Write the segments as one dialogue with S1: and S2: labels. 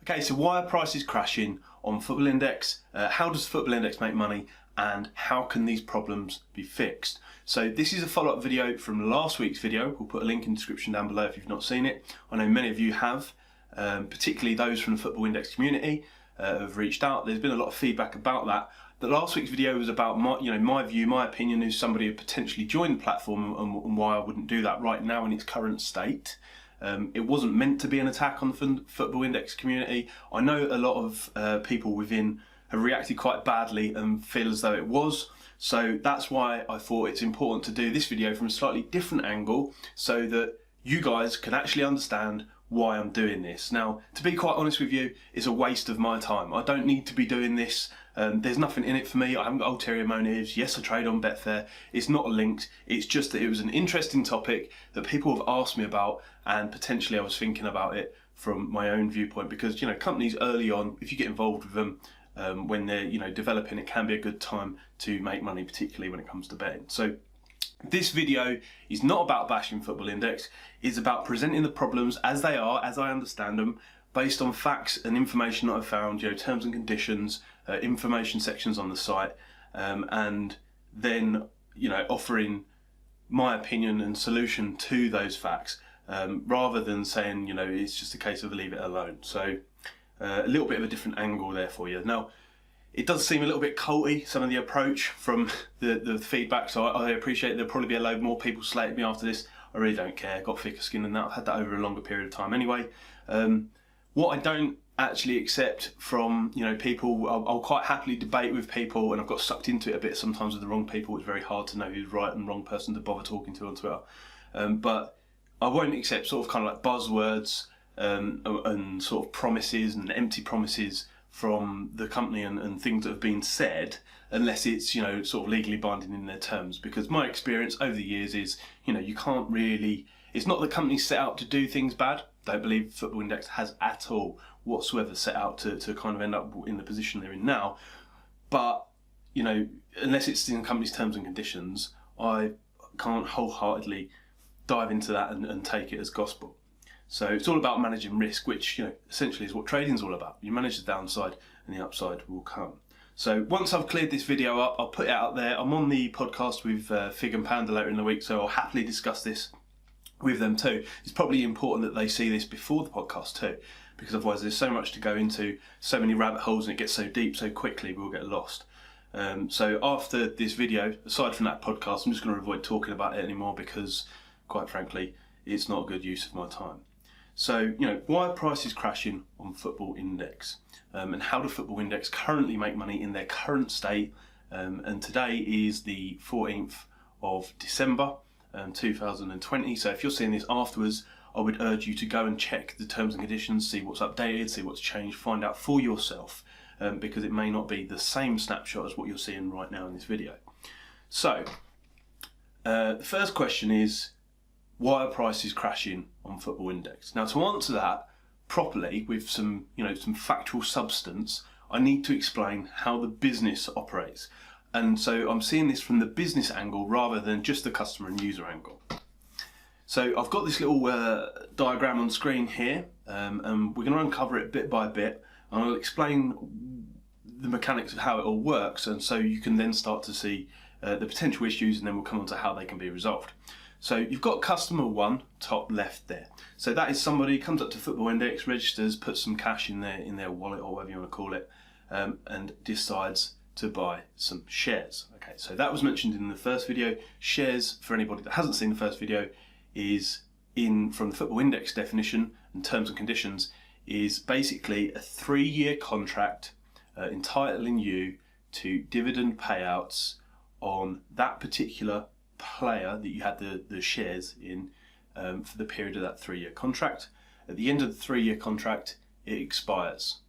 S1: Okay, so why are prices crashing on Football Index? How does Football Index make money? And how can these problems be fixed? So this is a follow-up video from last week's video. We'll put a link in the description down below if you've not seen it. I know many of you have, particularly those from the Football Index community have reached out. There's been a lot of feedback about that. The last week's video was about my view, my opinion as somebody who potentially joined the platform and why I wouldn't do that right now in its current state. It wasn't meant to be an attack on the Football Index community. I know a lot of people within have reacted quite badly and feel as though it was. So that's why I thought it's important to do this video from a slightly different angle so that you guys can actually understand why I'm doing this. Now, to be quite honest with you, it's a waste of my time. I don't need to be doing this. There's nothing in it for me. I haven't got ulterior motives. Yes, I trade on Betfair. It's not linked. It's just that it was an interesting topic that people have asked me about, and potentially I was thinking about it from my own viewpoint because, companies early on, if you get involved with them, when they're developing, it can be a good time to make money, particularly when it comes to betting. So this video is not about bashing Football Index. It's about presenting the problems as they are, as I understand them, based on facts and information that I've found, terms and conditions, information sections on the site, and then offering my opinion and solution to those facts, rather than saying it's just a case of leave it alone. So a little bit of a different angle there for you. Now, it does seem a little bit culty, some of the approach from the feedback, so I appreciate there'll probably be a load more people slating me after this. I really don't care, got thicker skin than that. I've had that over a longer period of time anyway. What I don't actually accept from people, I'll quite happily debate with people, and I've got sucked into it a bit sometimes with the wrong people. It's very hard to know who's right and wrong person to bother talking to on Twitter. But I won't accept sort of kind of like buzzwords and sort of promises and empty promises from the company and things that have been said, unless it's sort of legally binding in their terms. Because my experience over the years is you can't really, it's not that companies set out to do things bad. Don't believe Football Index has at all whatsoever set out to kind of end up in the position they're in now. But unless it's in the company's terms and conditions, I can't wholeheartedly dive into that and take it as gospel. So it's all about managing risk, which essentially is what trading's all about. You manage the downside and the upside will come. So once I've cleared this video up, I'll put it out there. I'm on the podcast with Fig and Panda later in the week, so I'll happily discuss this with them too. It's probably important that they see this before the podcast too, because otherwise there's so much to go into, so many rabbit holes, and it gets so deep so quickly we'll get lost. So after this video, aside from that podcast, I'm just going to avoid talking about it anymore because, quite frankly, it's not a good use of my time. So, why are prices crashing on Football Index? And how do Football Index currently make money in their current state? And today is the 14th of December, 2020. So if you're seeing this afterwards, I would urge you to go and check the terms and conditions, see what's updated, see what's changed, find out for yourself, because it may not be the same snapshot as what you're seeing right now in this video. So, the first question is, why are prices crashing on Football Index? Now, to answer that properly with some factual substance, I need to explain how the business operates. And so I'm seeing this from the business angle rather than just the customer and user angle. So I've got this little diagram on screen here, and we're going to uncover it bit by bit, and I'll explain the mechanics of how it all works, and so you can then start to see the potential issues, and then we'll come on to how they can be resolved. So you've got customer one, top left there. So that is somebody comes up to Football Index, registers, puts some cash in their wallet or whatever you want to call it, and decides to buy some shares. Okay, so that was mentioned in the first video. Shares, for anybody that hasn't seen the first video, is from the Football Index definition and terms and conditions, is basically a 3-year contract entitling you to dividend payouts on that particular player that you had the shares in for the period of that 3-year contract. At the end of the 3-year contract, it expires.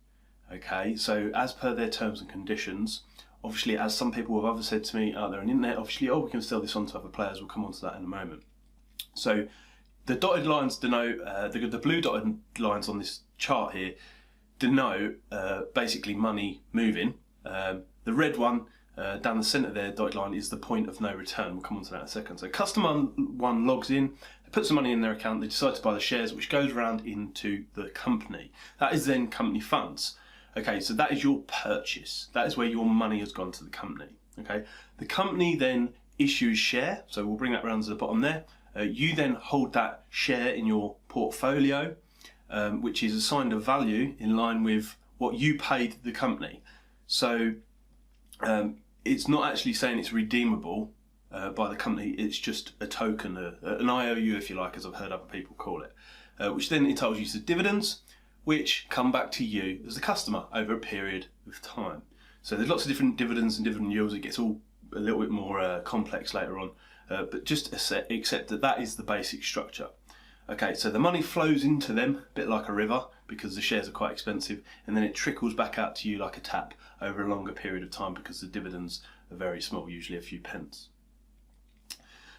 S1: Okay, so as per their terms and conditions, obviously, as some people have said to me out there on the internet, obviously, we can sell this on to other players. We'll come on to that in a moment. So the dotted lines denote, the blue dotted lines on this chart here denote basically money moving. The red one down the centre there, dotted line, is the point of no return. We'll come on to that in a second. So customer one logs in, They put some money in their account, they decide to buy the shares, which goes around into the company. That is then company funds. Okay, so that is your purchase. That is where your money has gone to the company. Okay, the company then issues share, so we'll bring that round to the bottom there. You then hold that share in your portfolio, which is assigned a value in line with what you paid the company. So it's not actually saying it's redeemable by the company, it's just a token, an IOU if you like, as I've heard other people call it, which then entitles you to dividends, which come back to you as the customer over a period of time. So there's lots of different dividends and dividend yields. It gets all a little bit more complex later on, but just accept that that is the basic structure. Okay, so the money flows into them a bit like a river because the shares are quite expensive, and then it trickles back out to you like a tap over a longer period of time because the dividends are very small, usually a few pence.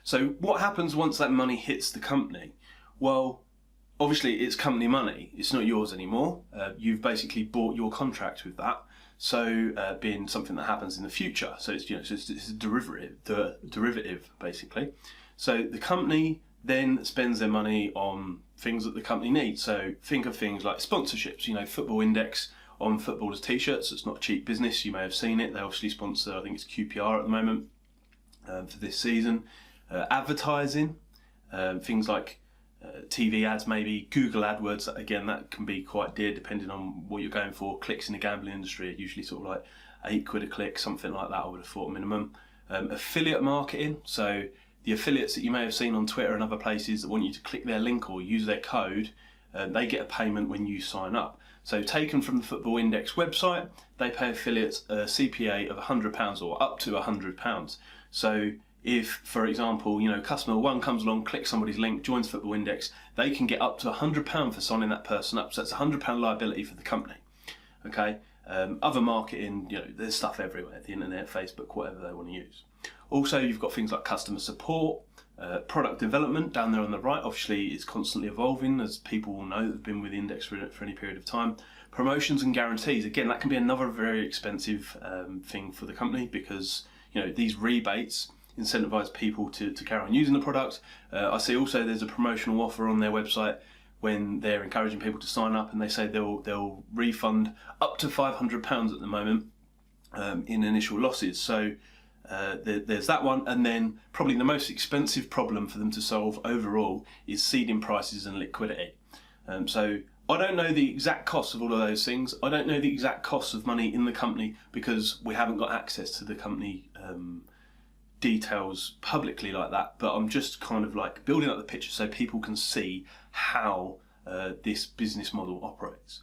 S1: So what happens once that money hits the company? Well, obviously it's company money, it's not yours anymore. You've basically bought your contract with that. So being something that happens in the future. So it's, it's a derivative basically. So the company then spends their money on things that the company needs. So think of things like sponsorships, Football Index on footballers' t-shirts. It's not a cheap business, you may have seen it. They obviously sponsor, I think it's QPR at the moment for this season. Advertising, things like TV ads, maybe Google AdWords. Again, that can be quite dear depending on what you're going for. Clicks in the gambling industry are usually sort of like £8 a click, something like that I would have thought minimum. Affiliate marketing, so the affiliates that you may have seen on Twitter and other places that want you to click their link or use their code, they get a payment when you sign up. So taken from the Football Index website, they pay affiliates a CPA of £100 or up to £100. So if, for example, customer one comes along, clicks somebody's link, joins Football Index, they can get up to £100 for signing that person up. So that's a £100 liability for the company. Okay. Other marketing, there's stuff everywhere, the internet, Facebook, whatever they want to use. Also, you've got things like customer support, product development down there on the right. Obviously, it's constantly evolving, as people will know that have been with the index for any period of time. Promotions and guarantees. Again, that can be another very expensive thing for the company because these rebates incentivize people to carry on using the product. I see also there's a promotional offer on their website when they're encouraging people to sign up, and they say they'll refund up to £500 at the moment in initial losses. So there's that one, and then probably the most expensive problem for them to solve overall is seeding prices and liquidity. So I don't know the exact costs of all of those things. I don't know the exact costs of money in the company because we haven't got access to the company details publicly like that, but I'm just kind of like building up the picture so people can see how this business model operates.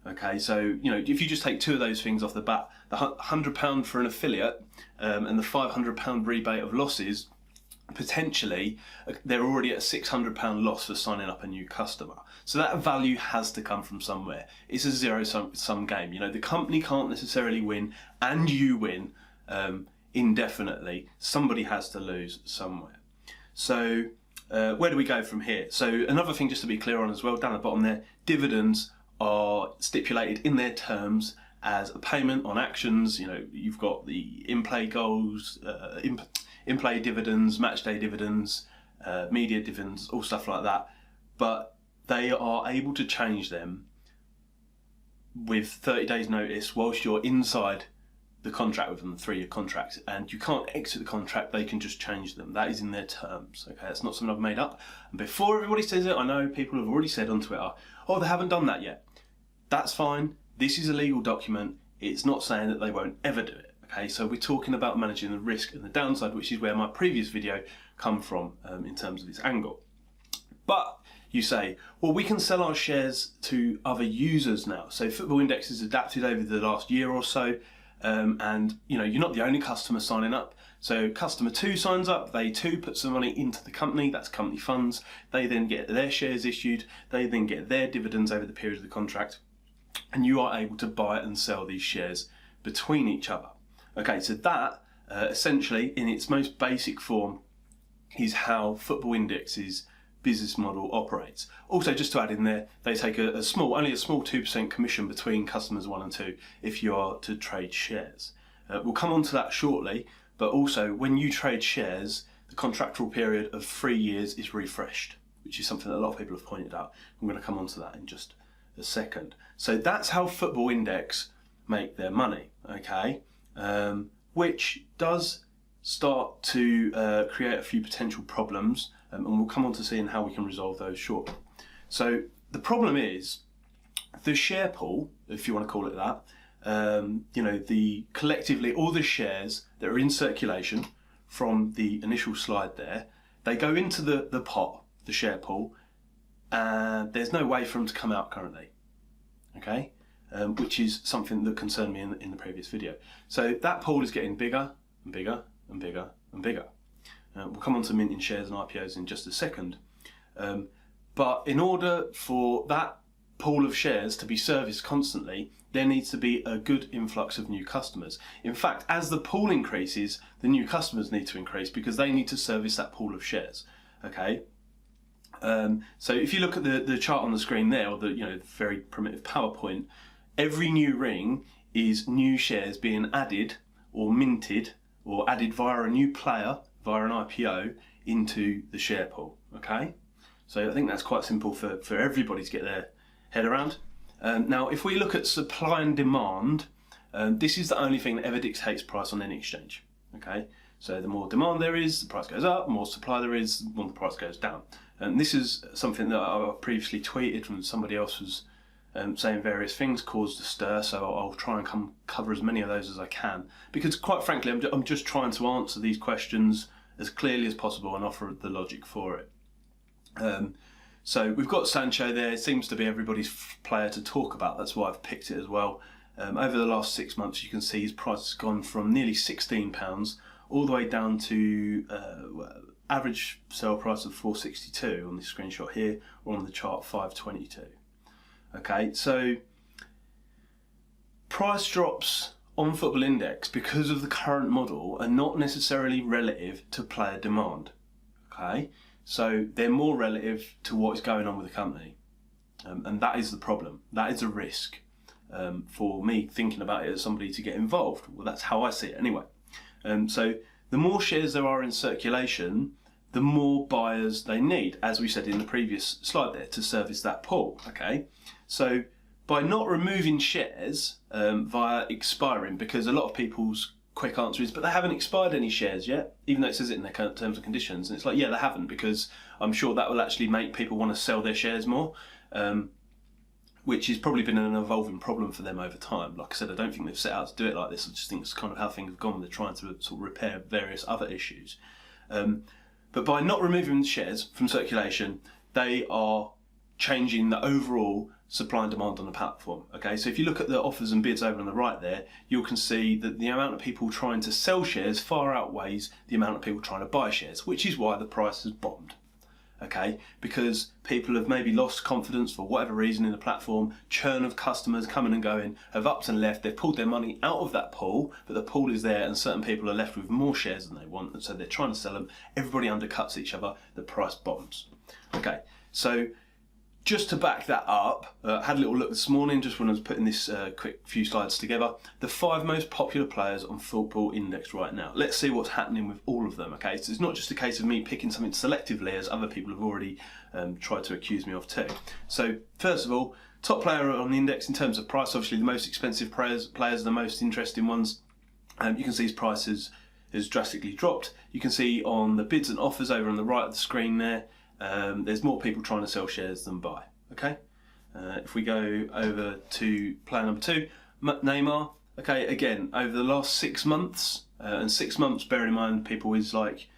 S1: Okay, so if you just take two of those things off the bat, the £100 for an affiliate and the £500 rebate of losses, potentially they're already at a £600 loss for signing up a new customer. So that value has to come from somewhere. It's a zero-sum game. The company can't necessarily win and you win indefinitely. Somebody has to lose somewhere. So where do we go from here? So another thing just to be clear on as well, down the bottom there, dividends are stipulated in their terms as a payment on actions. You've got the in-play goals, in-play dividends, match day dividends, media dividends, all stuff like that. But they are able to change them with 30 days notice whilst you're inside the contract with them, the 3-year contract, and you can't exit the contract. They can just change them. That is in their terms. Okay, that's not something I've made up. And before everybody says it, I know people have already said on Twitter, oh, they haven't done that yet. That's fine. This is a legal document. It's not saying that they won't ever do it. Okay, so we're talking about managing the risk and the downside, which is where my previous video come from in terms of its angle. But you say, well, we can sell our shares to other users now. So Football Index has adapted over the last year or so. And you're not the only customer signing up. So customer 2 signs up, they too put some money into the company, that's company funds. They then get their shares issued, they then get their dividends over the period of the contract, and you are able to buy and sell these shares between each other. Okay, so that essentially in its most basic form is how Football Index's business model operates. Also, just to add in there, they take only a small 2% commission between customers 1 and 2 if you are to trade shares. We'll come on to that shortly, but also when you trade shares, the contractual period of 3 years is refreshed. which is something that a lot of people have pointed out. I'm going to come on to that in just a second. So that's how Football Index make their money, okay? Which does start to create a few potential problems, and we'll come on to seeing how we can resolve those shortly. So the problem is the share pool, if you want to call it that, the collectively all the shares that are in circulation from the initial slide there, they go into the pot, the share pool, and there's no way for them to come out currently, okay? Which is something that concerned me in the previous video. So that pool is getting bigger and bigger and bigger and bigger. We'll come on to minting shares and IPOs in just a second. But in order for that pool of shares to be serviced constantly, there needs to be a good influx of new customers. In fact, as the pool increases, the new customers need to increase because they need to service that pool of shares. Okay. So if you look at the chart on the screen there, or the very primitive PowerPoint, every new ring is new shares being added or minted or added via a new player, via an IPO, into the share pool. Okay. So I think that's quite simple for everybody to get their head around. Now, if we look at supply and demand, this is the only thing that ever dictates price on any exchange. Okay, so the more demand there is, the price goes up. The more supply there is, the more the price goes down. And this is something that I previously tweeted when somebody else was saying various things, caused a stir. So I'll try and cover as many of those as I can, because quite frankly, I'm just trying to answer these questions as clearly as possible and offer the logic for it. So we've got Sancho there. It seems to be everybody's player to talk about. That's why I've picked it as well. Over the last 6 months, you can see his price has gone from nearly £16 all the way down to average sale price of £4.62 on this screenshot here, or on the chart £5.22. Okay, so price drops on Football Index because of the current model are not necessarily relative to player demand. Okay. So they're more relative to what is going on with the company. And that is the problem. That is a risk for me thinking about it as somebody to get involved. Well, that's how I see it anyway. So the more shares there are in circulation, the more buyers they need, as we said in the previous slide there, to service that pool. Okay, so by not removing shares via expiring, because a lot of people's quick answer is, but they haven't expired any shares yet, even though it says it in their terms and conditions. And it's like, yeah, they haven't, because I'm sure that will actually make people want to sell their shares more, which has probably been an evolving problem for them over time. Like I said, I don't think they've set out to do it like this. I just think it's kind of how things have gone. They're trying to sort of repair various other issues. But by not removing the shares from circulation, they are changing the overall supply and demand on the platform. Okay, so if you look at the offers and bids over on the right there, you can see that the amount of people trying to sell shares far outweighs the amount of people trying to buy shares, which is why the price has bombed. Okay, because people have maybe lost confidence for whatever reason in the platform, churn of customers coming and going, have upped and left, they've pulled their money out of that pool, but the pool is there and certain people are left with more shares than they want, and so they're trying to sell them, everybody undercuts each other, the price bombs. Okay, so just to back that up, I had a little look this morning just when I was putting this quick few slides together. The 5 most popular players on Football Index right now. Let's see what's happening with all of them, okay? So it's not just a case of me picking something selectively, as other people have already tried to accuse me of too. So first of all, top player on the index in terms of price, obviously the most expensive players are the most interesting ones. You can see his price has drastically dropped. You can see on the bids and offers over on the right of the screen there, there's more people trying to sell shares than buy. Okay, if we go over to player number 2, Neymar. Okay, again, over the last 6 months, and 6 months, bearing in mind, people, is like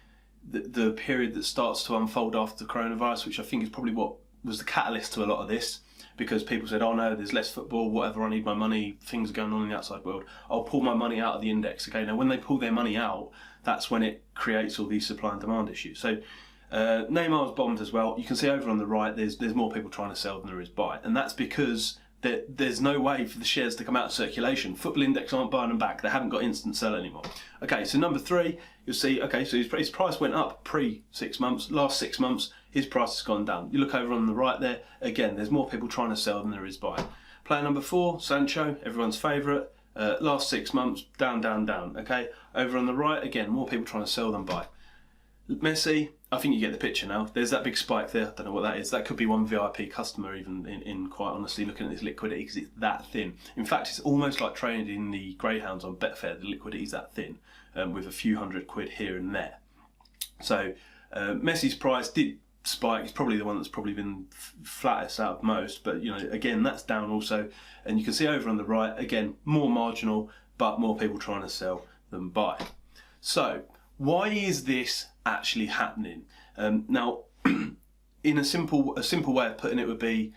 S1: the period that starts to unfold after the coronavirus, which I think is probably what was the catalyst to a lot of this, because people said, oh no, there's less football, whatever, I need my money, things are going on in the outside world, I'll pull my money out of the index. Okay, now when they pull their money out, that's when it creates all these supply and demand issues. So Neymar's bombed as well. You can see over on the right there's more people trying to sell than there is buy, and that's because there's no way for the shares to come out of circulation. Football Index aren't buying them back, they haven't got instant sell anymore. Okay, so number 3, you'll see, okay, so his price went up pre 6 months, last 6 months his price has gone down. You look over on the right there, again, there's more people trying to sell than there is buy. Player number 4, Sancho, everyone's favourite, last 6 months, down, okay. Over on the right, again, more people trying to sell than buy. Messi, I think you get the picture now. There's that big spike there. I don't know what that is. That could be one VIP customer, even in quite honestly, looking at this liquidity, because it's that thin. In fact, it's almost like trading the greyhounds on Betfair. The liquidity is that thin, with a few £100 here and there. So Messi's price did spike. It's probably the one that's probably been flattest out of most. But again, that's down also. And you can see over on the right, again, more marginal, but more people trying to sell than buy. So why is this actually happening? Now, in a simple way of putting it would be,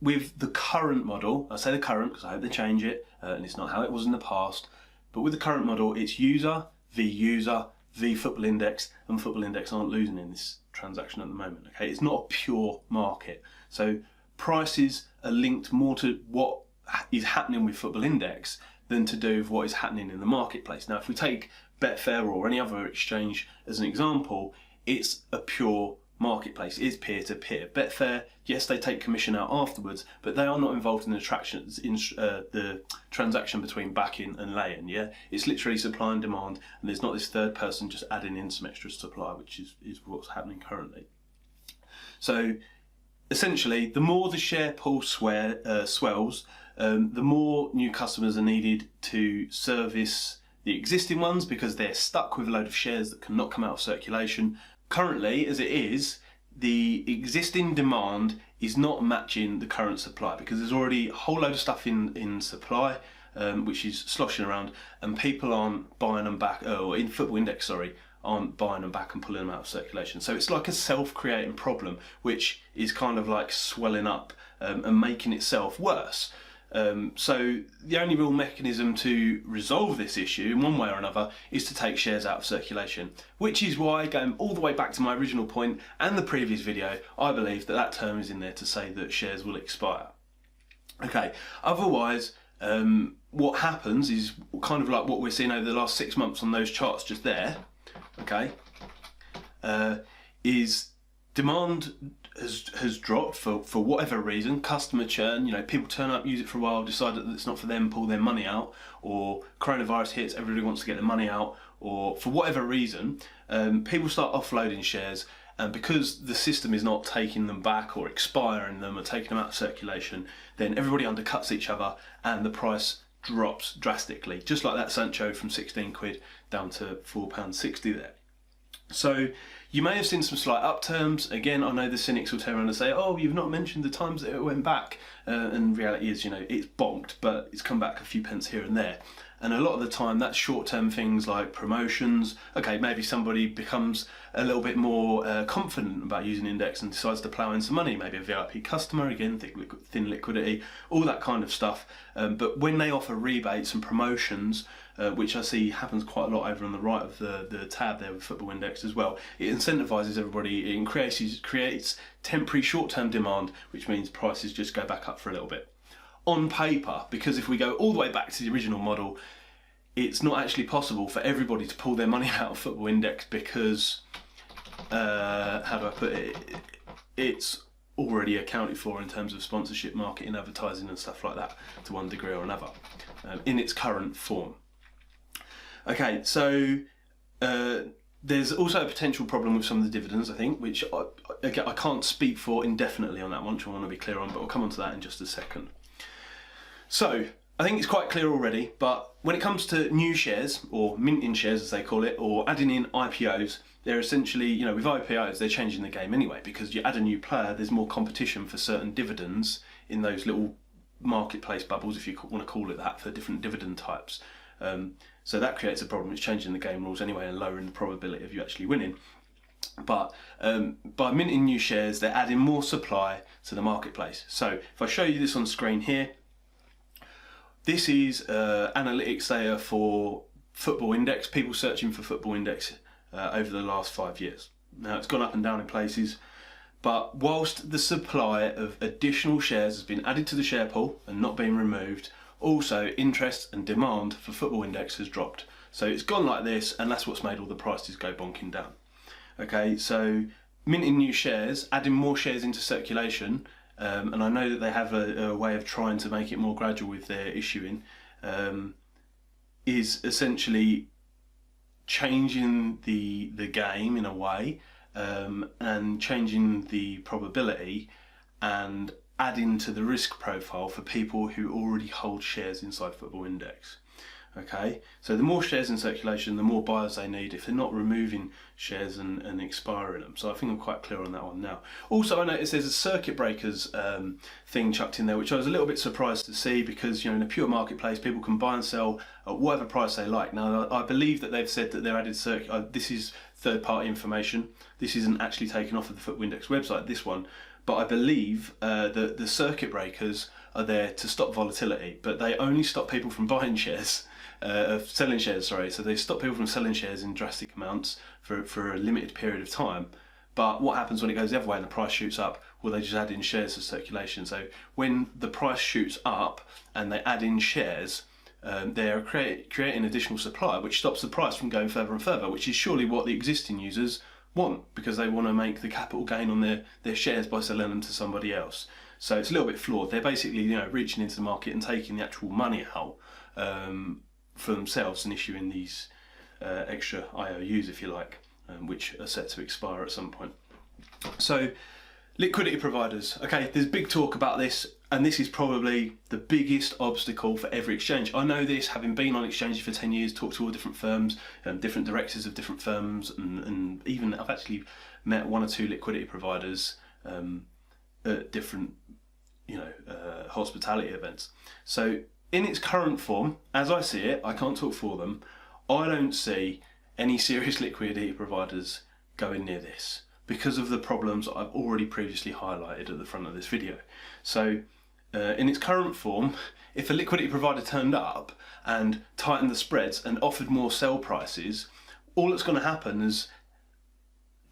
S1: with the current model, I say the current because I hope they change it, and it's not how it was in the past, but with the current model, it's user v football index, and football index aren't losing in this transaction at the moment. Okay, it's not a pure market. So prices are linked more to what is happening with football index than to do with what is happening in the marketplace. Now, if we take Betfair or any other exchange as an example, it's a pure marketplace. It's peer-to-peer. Betfair, yes, they take commission out afterwards, but they are not involved in the transaction between backing and laying. Yeah, it's literally supply and demand, and there's not this third person just adding in some extra supply, which is what's happening currently. So essentially, the more the share pool swells, the more new customers are needed to service the existing ones, because they're stuck with a load of shares that cannot come out of circulation. Currently, as it is, the existing demand is not matching the current supply, because there's already a whole load of stuff in supply, which is sloshing around, and people aren't buying them back, or in football index, sorry, aren't buying them back and pulling them out of circulation. So it's like a self-creating problem, which is kind of like swelling up and making itself worse. So the only real mechanism to resolve this issue in one way or another is to take shares out of circulation, which is why, going all the way back to my original point and the previous video, I believe that term is in there to say that shares will expire. Okay, otherwise what happens is kind of like what we're seeing over the last 6 months on those charts just there, okay, is demand has dropped for whatever reason. Customer churn, people turn up, use it for a while, decide that it's not for them, pull their money out, or coronavirus hits, everybody wants to get their money out, or for whatever reason, people start offloading shares, and because the system is not taking them back or expiring them or taking them out of circulation, then everybody undercuts each other and the price drops drastically, just like that Sancho from 16 quid down to £4.60 there. So you may have seen some slight upturns. Again, I know the cynics will turn around and say, oh, you've not mentioned the times that it went back. And reality is, it's bonked, but it's come back a few pence here and there. And a lot of the time, that's short-term things like promotions. Okay, maybe somebody becomes a little bit more confident about using index and decides to plough in some money. Maybe a VIP customer, again, thin liquidity, all that kind of stuff. But when they offer rebates and promotions, which I see happens quite a lot over on the right of the tab there with Football Index as well, it incentivises everybody. It creates temporary short-term demand, which means prices just go back up for a little bit. On paper, because if we go all the way back to the original model, it's not actually possible for everybody to pull their money out of Football Index because, how do I put it, it's already accounted for in terms of sponsorship, marketing, advertising and stuff like that to one degree or another, in its current form. Okay, so there's also a potential problem with some of the dividends, I think, which I can't speak for indefinitely on that one, which I want to be clear on, but we'll come on to that in just a second. So, I think it's quite clear already, but when it comes to new shares, or minting shares as they call it, or adding in IPOs, they're essentially, with IPOs, they're changing the game anyway, because you add a new player, there's more competition for certain dividends in those little marketplace bubbles, if you want to call it that, for different dividend types. So that creates a problem. It's changing the game rules anyway and lowering the probability of you actually winning. But by minting new shares, they're adding more supply to the marketplace. So if I show you this on screen here, this is analytics data for Football Index, people searching for Football Index over the last 5 years. Now, it's gone up and down in places, but whilst the supply of additional shares has been added to the share pool and not being removed, also interest and demand for Football Index has dropped. So it's gone like this, and that's what's made all the prices go bonking down. Okay, so minting new shares, adding more shares into circulation, and I know that they have a way of trying to make it more gradual with their issuing, is essentially changing the game in a way, and changing the probability and adding to the risk profile for people who already hold shares inside Football Index. Okay, so the more shares in circulation, the more buyers they need if they're not removing shares and expiring them. So I think I'm quite clear on that one now. Also, I noticed there's a circuit breakers thing chucked in there, which I was a little bit surprised to see, because in a pure marketplace, people can buy and sell at whatever price they like. Now, I believe that they've said that they're added this is third-party information. This isn't actually taken off of the Football Index website, this one. But I believe that the circuit breakers are there to stop volatility, but they only stop people from buying shares. Selling shares, sorry. So they stop people from selling shares in drastic amounts for a limited period of time. But what happens when it goes the other way and the price shoots up? Well, they just add in shares to circulation. So when the price shoots up and they add in shares, they're creating additional supply, which stops the price from going further and further, which is surely what the existing users want, because they want to make the capital gain on their shares by selling them to somebody else. So it's a little bit flawed. They're basically reaching into the market and taking the actual money out for themselves and issuing these extra IOUs, if you like, which are set to expire at some point. So liquidity providers. Okay, there's big talk about this, and this is probably the biggest obstacle for every exchange. I know this, having been on exchanges for 10 years, talked to all different firms, different directors of different firms, and even I've actually met one or two liquidity providers at different hospitality events. So in its current form, as I see it, I can't talk for them, I don't see any serious liquidity providers going near this, because of the problems I've already previously highlighted at the front of this video. So in its current form, if a liquidity provider turned up and tightened the spreads and offered more sell prices, all that's going to happen is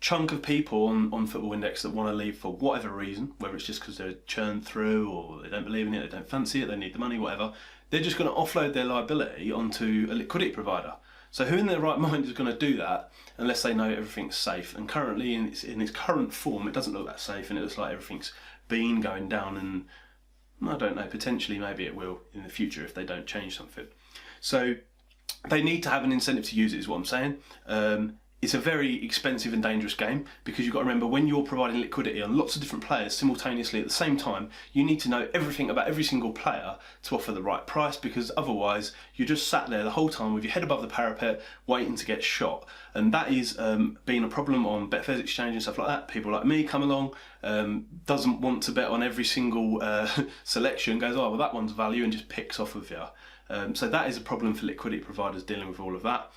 S1: chunk of people on Football Index that want to leave for whatever reason, whether it's just because they're churned through or they don't believe in it, they don't fancy it, they need the money, whatever, they're just going to offload their liability onto a liquidity provider. So who in their right mind is going to do that unless they know everything's safe? And currently in its current form, it doesn't look that safe, and it looks like everything's been going down, and I don't know, potentially maybe it will in the future if they don't change something. So they need to have an incentive to use it, is what I'm saying. It's a very expensive and dangerous game, because you've got to remember, when you're providing liquidity on lots of different players simultaneously at the same time, you need to know everything about every single player to offer the right price, because otherwise you're just sat there the whole time with your head above the parapet waiting to get shot. And that is been a problem on Betfair's exchange and stuff like that. People like me come along, doesn't want to bet on every single selection, goes, oh well, that one's value, and just picks off of you. So that is a problem for liquidity providers dealing with all of that.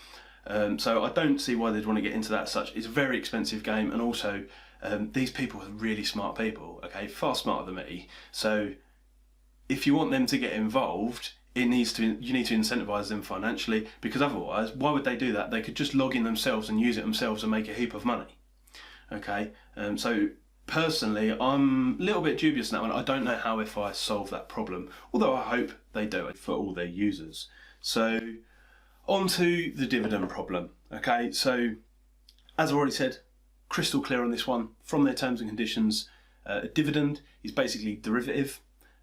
S1: So I don't see why they'd want to get into that as such. It's a very expensive game, and also these people are really smart people, okay, far smarter than me. So if you want them to get involved, you need to incentivise them financially, because otherwise, why would they do that? They could just log in themselves and use it themselves and make a heap of money. Okay, so personally, I'm a little bit dubious on that one. I don't know how FI solve that problem, although I hope they do it for all their users. So on to the dividend problem. Okay, so as I've already said, crystal clear on this one from their terms and conditions. A dividend is basically derivative.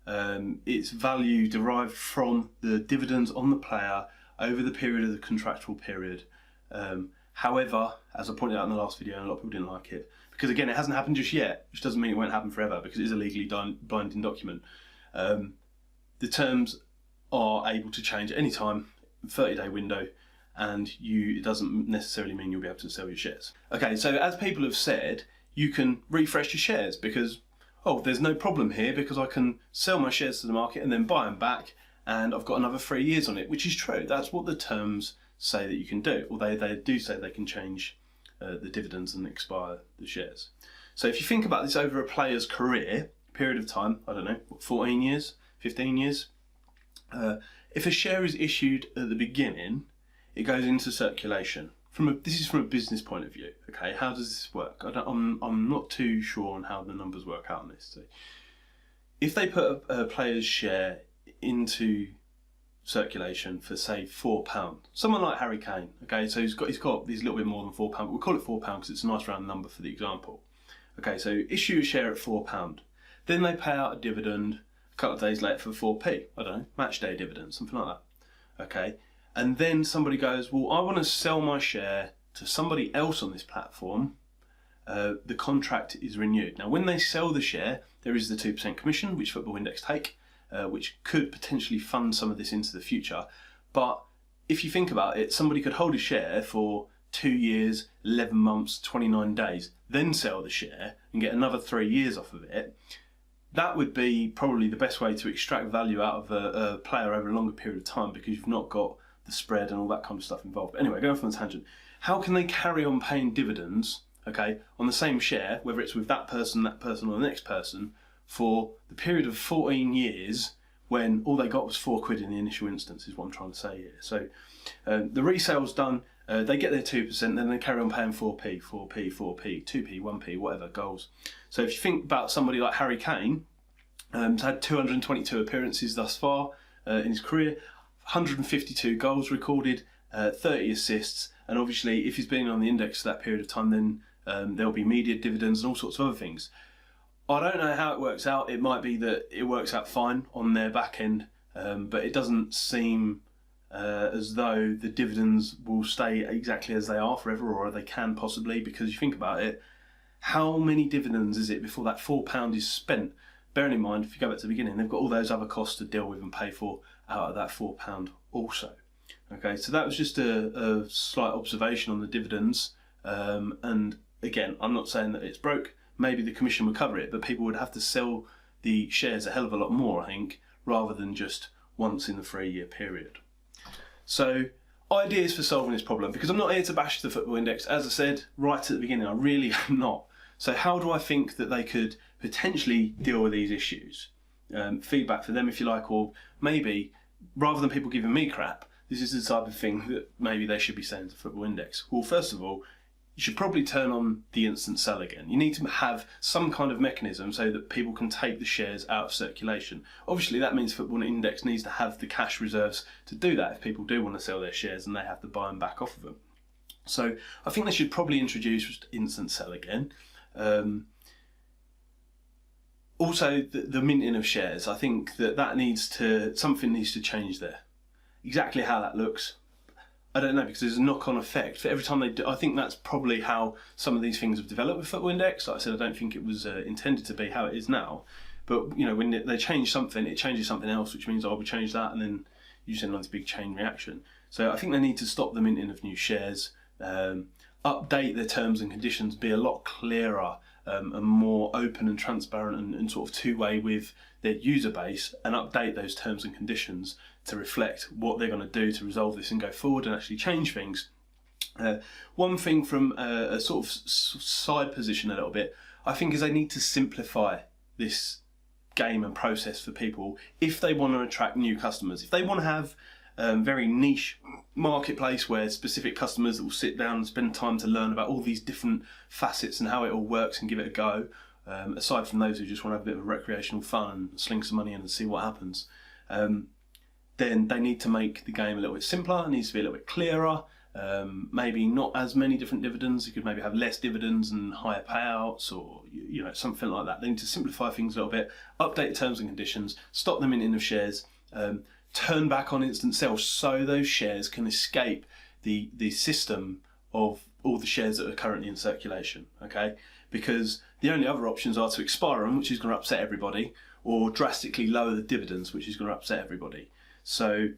S1: It's value derived from the dividends on the player over the period of the contractual period. However, as I pointed out in the last video, and a lot of people didn't like it, because again, it hasn't happened just yet, which doesn't mean it won't happen forever, because it is a legally binding document. The terms are able to change at any time, 30-day window, and it doesn't necessarily mean you'll be able to sell your shares. Okay, so as people have said, you can refresh your shares because, oh, there's no problem here because I can sell my shares to the market and then buy them back, and I've got another 3 years on it, which is true. That's what the terms say that you can do, although they do say they can change the dividends and expire the shares. So if you think about this over a player's career, period of time, I don't know, 14 years, 15 years, if a share is issued at the beginning, it goes into circulation. This is from a business point of view. Okay, how does this work? I'm not too sure on how the numbers work out on this. So if they put a player's share into circulation for say £4, someone like Harry Kane. Okay, so he's got these little bit more than £4. But we'll call it £4 because it's a nice round number for the example. Okay, so issue a share at £4. Then they pay out a dividend a couple of days later for 4p, I don't know, match day dividend, something like that. Okay, and then somebody goes, well, I want to sell my share to somebody else on this platform the contract is renewed. Now, when they sell the share, there is the 2% commission, which Football Index take, which could potentially fund some of this into the future. But if you think about it, somebody could hold a share for 2 years, 11 months, 29 days, then sell the share and get another 3 years off of it. That would be probably the best way to extract value out of a player over a longer period of time, because you've not got the spread and all that kind of stuff involved. But anyway, going off on a tangent, how can they carry on paying dividends, okay, on the same share, whether it's with that person, or the next person, for the period of 14 years when all they got was £4 in the initial instance, is what I'm trying to say here. So the resale's done, they get their 2%, then they carry on paying 4p, 2p, 1p, whatever, goals. So if you think about somebody like Harry Kane, he's had 222 appearances thus far in his career, 152 goals recorded, 30 assists, and obviously if he's been on the index for that period of time, then there'll be media dividends and all sorts of other things. I don't know how it works out. It might be that it works out fine on their back end, but it doesn't seem as though the dividends will stay exactly as they are forever, or they can possibly, because you think about it, how many dividends is it before that £4 is spent? Bearing in mind, if you go back to the beginning, they've got all those other costs to deal with and pay for out of that £4 also. Okay, so that was just a slight observation on the dividends. And again, I'm not saying that it's broke. Maybe the commission would cover it, but people would have to sell the shares a hell of a lot more, I think, rather than just once in the 3-year period. So, ideas for solving this problem, because I'm not here to bash the Football Index. As I said right at the beginning, I really am not. So how do I think that they could potentially deal with these issues? Feedback for them, if you like, or maybe, rather than people giving me crap, this is the type of thing that maybe they should be saying to Football Index. Well, first of all, you should probably turn on the instant sell again. You need to have some kind of mechanism so that people can take the shares out of circulation. Obviously, that means Football Index needs to have the cash reserves to do that if people do want to sell their shares and they have to buy them back off of them. So I think they should probably introduce instant sell again. Also, the minting of shares. I think something needs to change there. Exactly how that looks, I don't know, because there's a knock-on effect for every time they do. I think that's probably how some of these things have developed with Football Index. Like I said, I don't think it was intended to be how it is now. But you know, when they change something, it changes something else, which means we change that, and then you send on this big chain reaction. So I think they need to stop the minting of new shares, update their terms and conditions, be a lot clearer and more open and transparent and sort of two-way with their user base, and update those terms and conditions to reflect what they're going to do to resolve this and go forward and actually change things. One thing from a sort of side position a little bit, I think, is they need to simplify this game and process for people if they want to attract new customers. If they want to have very niche marketplace where specific customers will sit down and spend time to learn about all these different facets and how it all works and give it a go, aside from those who just want to have a bit of recreational fun and sling some money in and see what happens, then they need to make the game a little bit simpler. It needs to be a little bit clearer. Maybe not as many different dividends. You could maybe have less dividends and higher payouts, or something like that. They need to simplify things a little bit, update the terms and conditions, stop the minting of shares, turn back on instant sell so those shares can escape the system of all the shares that are currently in circulation. Okay, because the only other options are to expire them, which is going to upset everybody, or drastically lower the dividends, which is going to upset everybody. So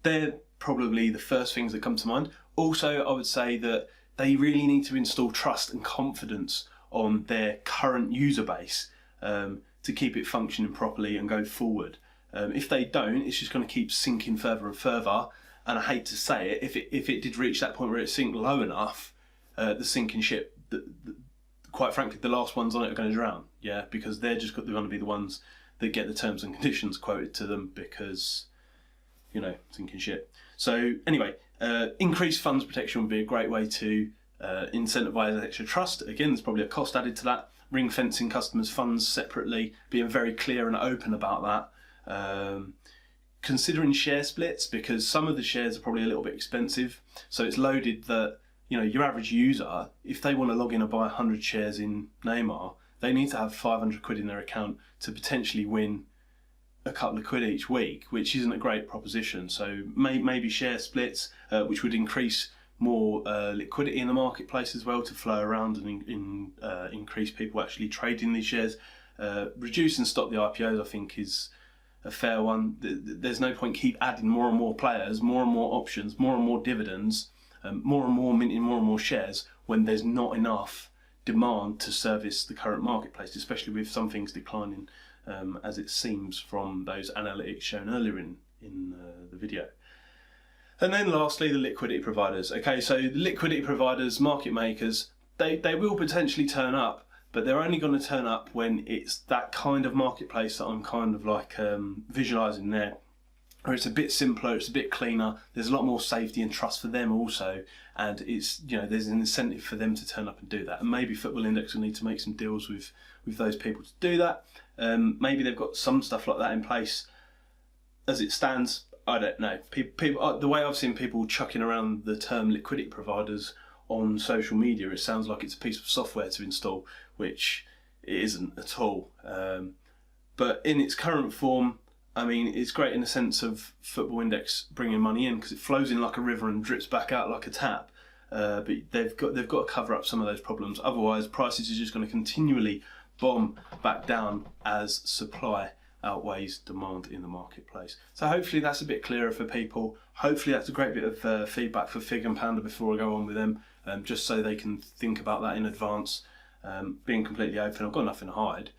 S1: they're probably the first things that come to mind. Also, I would say that they really need to install trust and confidence on their current user base to keep it functioning properly and go forward. If they don't, it's just going to keep sinking further and further. And I hate to say it, if it did reach that point where it sink low enough, the sinking ship, quite frankly, the last ones on it are going to drown. Yeah, because they're going to be the ones that get the terms and conditions quoted to them because, sinking ship. So anyway, increased funds protection would be a great way to incentivise extra trust. Again, there's probably a cost added to that. Ring fencing customers' funds separately, being very clear and open about that. Considering share splits, because some of the shares are probably a little bit expensive. So it's loaded that, your average user, if they want to log in and buy 100 shares in Neymar, they need to have 500 quid in their account to potentially win a couple of quid each week, which isn't a great proposition. So maybe share splits, which would increase more liquidity in the marketplace as well to flow around and increase people actually trading these shares. Reduce and stop the IPOs, I think, is a fair one. There's no point keep adding more and more players, more and more options, more and more dividends, more and more minting more and more shares when there's not enough demand to service the current marketplace, especially with some things declining, as it seems from those analytics shown earlier in the video. And then lastly, the liquidity providers. Okay, so the liquidity providers, market makers, they will potentially turn up, but they're only going to turn up when it's that kind of marketplace that I'm kind of like visualizing there, where it's a bit simpler, it's a bit cleaner, there's a lot more safety and trust for them also, and it's, you know, there's an incentive for them to turn up and do that. And maybe Football Index will need to make some deals with those people to do that. Maybe they've got some stuff like that in place. As it stands, I don't know. People, the way I've seen people chucking around the term liquidity providers on social media, it sounds like it's a piece of software to install, which it isn't at all. But in its current form, I mean, it's great in the sense of Football Index bringing money in because it flows in like a river and drips back out like a tap. But they've got to cover up some of those problems. Otherwise, prices are just going to continually bomb back down as supply outweighs demand in the marketplace. So hopefully that's a bit clearer for people. Hopefully that's a great bit of feedback for Fig and Panda before I go on with them, just so they can think about that in advance. Being completely open, I've got nothing to hide.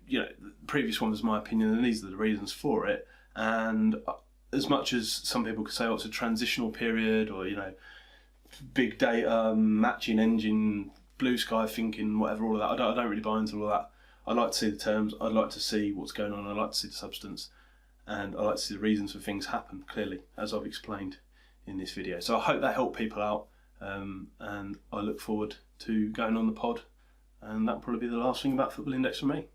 S1: You know, the previous one was my opinion, and these are the reasons for it. And as much as some people could say, oh, it's a transitional period, or, you know, big data, matching engine, blue sky thinking, whatever, all of that, I don't really buy into all of that. I'd like to see the terms, I'd like to see what's going on, I'd like to see the substance, and I'd like to see the reasons for things happen, clearly, as I've explained in this video. So I hope that helped people out, and I look forward to going on the pod, and that'll probably be the last thing about Football Index for me.